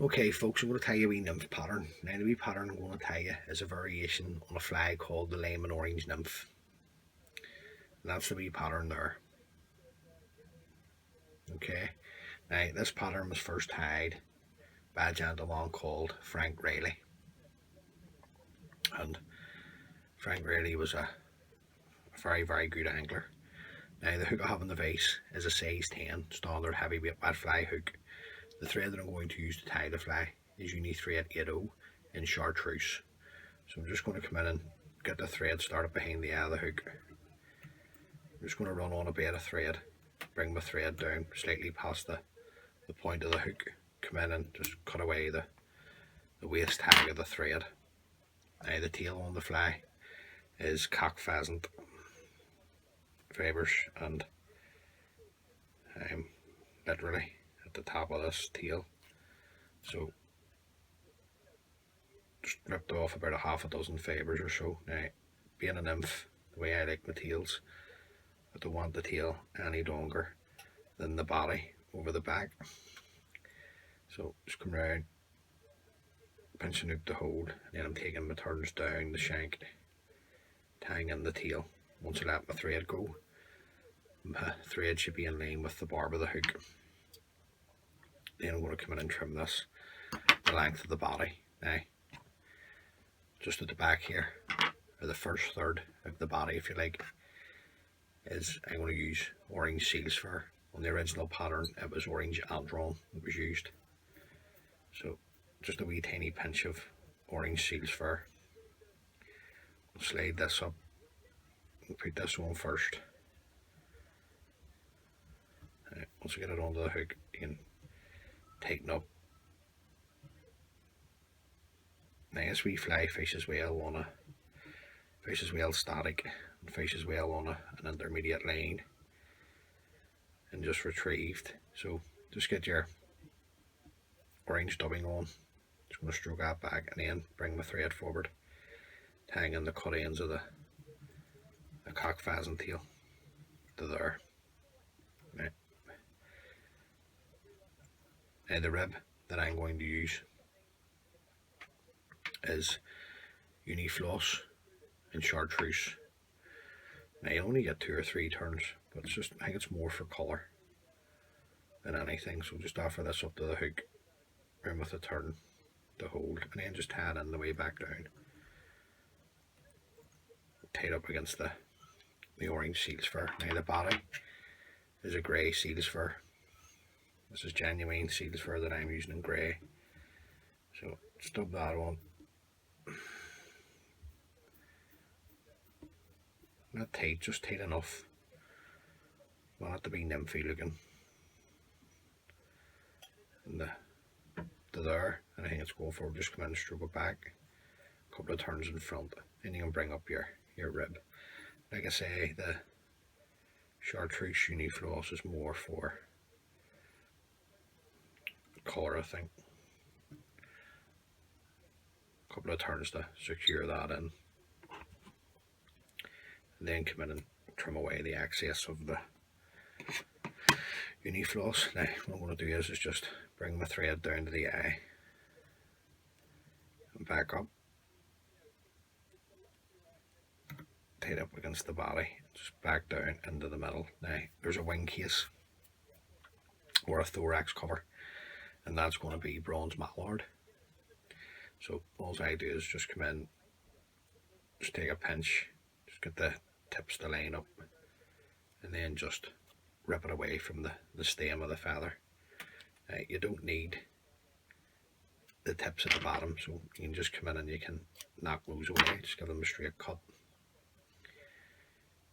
Okay folks, I'm going to tell you a wee nymph pattern. Now the wee pattern I'm going to tell you is a variation on a fly called the Lime'N Orange Nymph. And that's the wee pattern there. Okay, now this pattern was first tied by a gentleman called Frank Reilly. And Frank Reilly was a very good angler. Now the hook I have in the vase is a size 10 standard heavyweight wet fly hook. The thread that I'm going to use to tie the fly is uni thread 80 in chartreuse. So I'm just going to come in and get the thread started behind the eye of the hook. I'm just going to run on a bit of thread, bring my thread down slightly past the point of the hook, come in and just cut away the waist tag of the thread. Now the tail on the fly is cock pheasant fibres, and I'm literally at the top of this tail, so just ripped off about a half a dozen fibres or so. Now being a nymph, the way I like my tails, I don't want the tail any longer than the body over the back, so just come round, pinching out the hold, and then I'm taking my turns down the shank, tying in the tail. Once I let my thread go, my thread should be in line with the barb of the hook. Then I'm going to come in and trim this the length of the body. Now just at the back here, or the first third of the body if you like, is I'm going to use orange seal's fur. On the original pattern it was orange andron that was used, so just a wee tiny pinch of orange seal's fur. I'll slide this up and put this on first. Once I get it onto the hook, you can tighten up. Now this wee fly fishes well static, and fishes well on an intermediate line, and just retrieved. So just get your orange dubbing on, just going to stroke that back and then bring my thread forward, tying in the cut ends of the cock pheasant tail to there. Right. Now the rib that I'm going to use is uni floss and chartreuse. Now you only get 2 or 3 turns, but it's just, I think it's more for colour than anything. So just offer this up to the hook, round with a turn to hold, and then just tie it in the way back down, tied up against the orange seal's fur. Now the body is a grey seal's fur. This is genuine seal's fur that I'm using in grey. So stub that on. Not tight, just tight enough. Want it to be nymphy looking. And the there, and I think it's going forward, just come in and stroke it back. A couple of turns in front, and you can bring up your rib. Like I say, the chartreuse uni floss is more for colour, I think. A couple of turns to secure that in, and then come in and trim away the excess of the uni floss. Now what I'm going to do is just bring my thread down to the eye and back up, tied up against the body, just back down into the middle. Now there's a wing case or a thorax cover, and that's going to be bronze mallard. So all I do is just come in, just take a pinch, just get the tips to line up, and then just rip it away from the stem of the feather. You don't need the tips at the bottom, so you can just come in and you can knock those away, just give them a straight cut.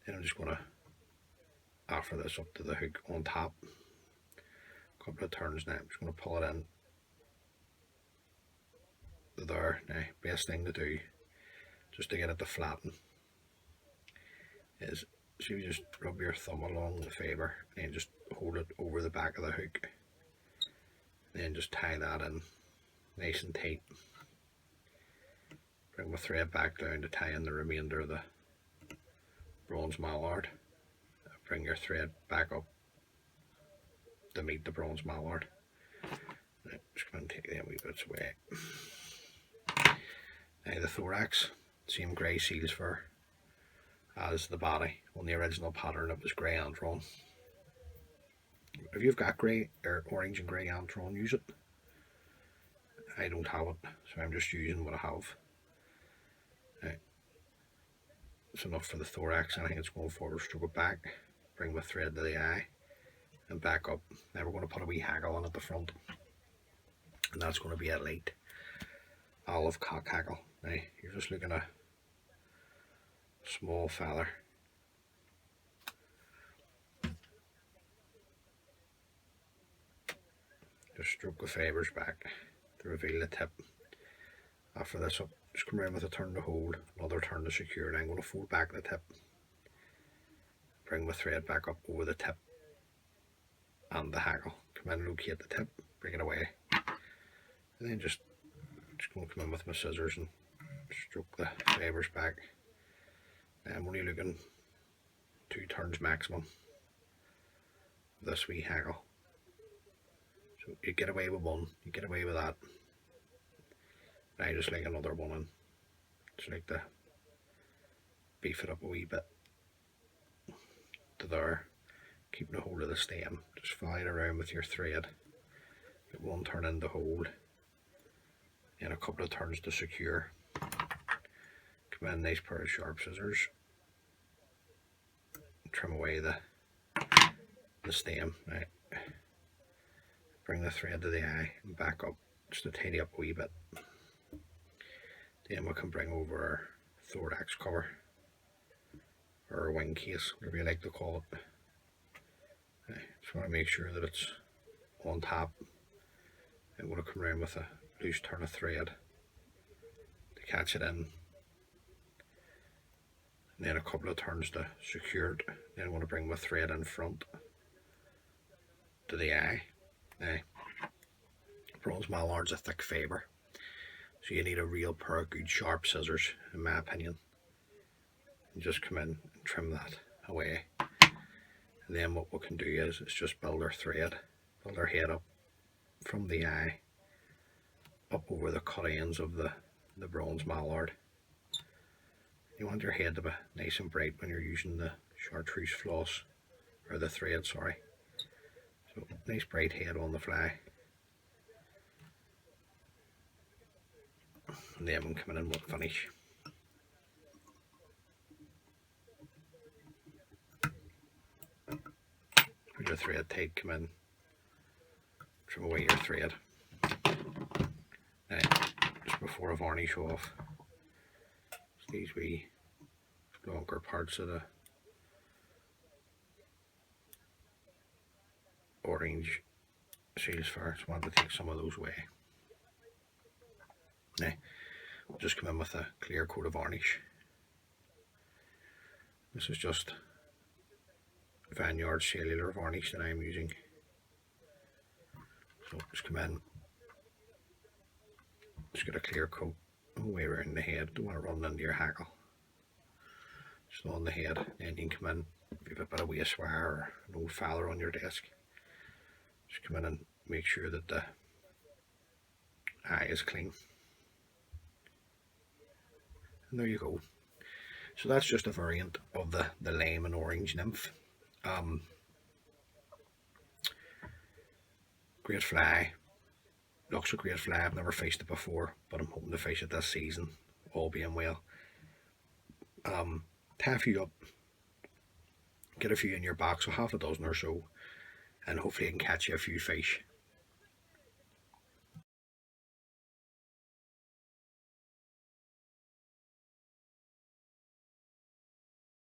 Then I'm just going to offer this up to the hook on top. A couple of turns now, I'm just going to pull it in there. Now best thing to do, just to get it to flatten, is so you just rub your thumb along the fibre and then just hold it over the back of the hook, then just tie that in nice and tight. Bring my thread back down to tie in the remainder of the bronze mallard. Bring your thread back up to meet the bronze mallard. Now Just come and take them wee bits away. Now the thorax, same grey seals fur as the body. On the original pattern it was grey antron. If you've got grey or orange and grey antron, use it. I don't have it, so I'm just using what I have. Right. It's enough for the thorax. I think it's going forward, stroke it back, bring the thread to the eye, and back up. Now we're going to put a wee haggle on at the front, and that's going to be a light olive cock haggle. Now you're just looking at a small feather. Just stroke the fibres back to reveal the tip. After this up, just come around with a turn to hold, another turn to secure, and I'm going to fold back the tip. Bring the thread back up over the tip and the haggle. Come in and locate the tip, bring it away. And then just going to come in with my scissors and stroke the fibres back. And I'm only looking 2 turns maximum. This wee haggle. So you get away with one, you get away with that. Now just like another one in. Just like to beef it up a wee bit to there. Keeping a hold of the stem. Just fly it around with your thread. Get one turn in to hold. And a couple of turns to secure. Come in, nice pair of sharp scissors. Trim away the stem. Right. Bring the thread to the eye and back up just to tidy up a wee bit. Then we can bring over our thorax cover, or wing case, whatever you like to call it. Okay, just want to make sure that it's on top. I'm going to come around with a loose turn of thread to catch it in. And then a couple of turns to secure it. Then I want to bring my thread in front to the eye. Now, bronze mallard's a thick fibre, so you need a real pair of good sharp scissors, in my opinion. And just come in and trim that away. And then what we can do is just build our thread, build our head up from the eye, up over the cut ends of the bronze mallard. You want your head to be nice and bright when you're using the chartreuse floss, or the thread, sorry. So nice bright head on the fly. And then I'm coming in with finish. Put your thread tight, come in, trim away your thread. Now, just before I varnish off, these wee longer parts of the orange seals fur, just want to take some of those away. Now, we'll just come in with a clear coat of varnish. This is just Vineyard cellular varnish that I'm using. So just come in, just get a clear coat all the way around the head. Don't want to run into your hackle. Just on the head. Then you can come in, if you have a bit of waste wire or an old feather on your desk, just come in and make sure that the eye is clean. And there you go. So that's just a variant of the Lime'N Orange Nymph. Great fly. Looks a great fly. I've never fished it before, but I'm hoping to fish it this season, all being well. Tie a few up, get a few in your box, so half a dozen or so, and hopefully I can catch you a few fish.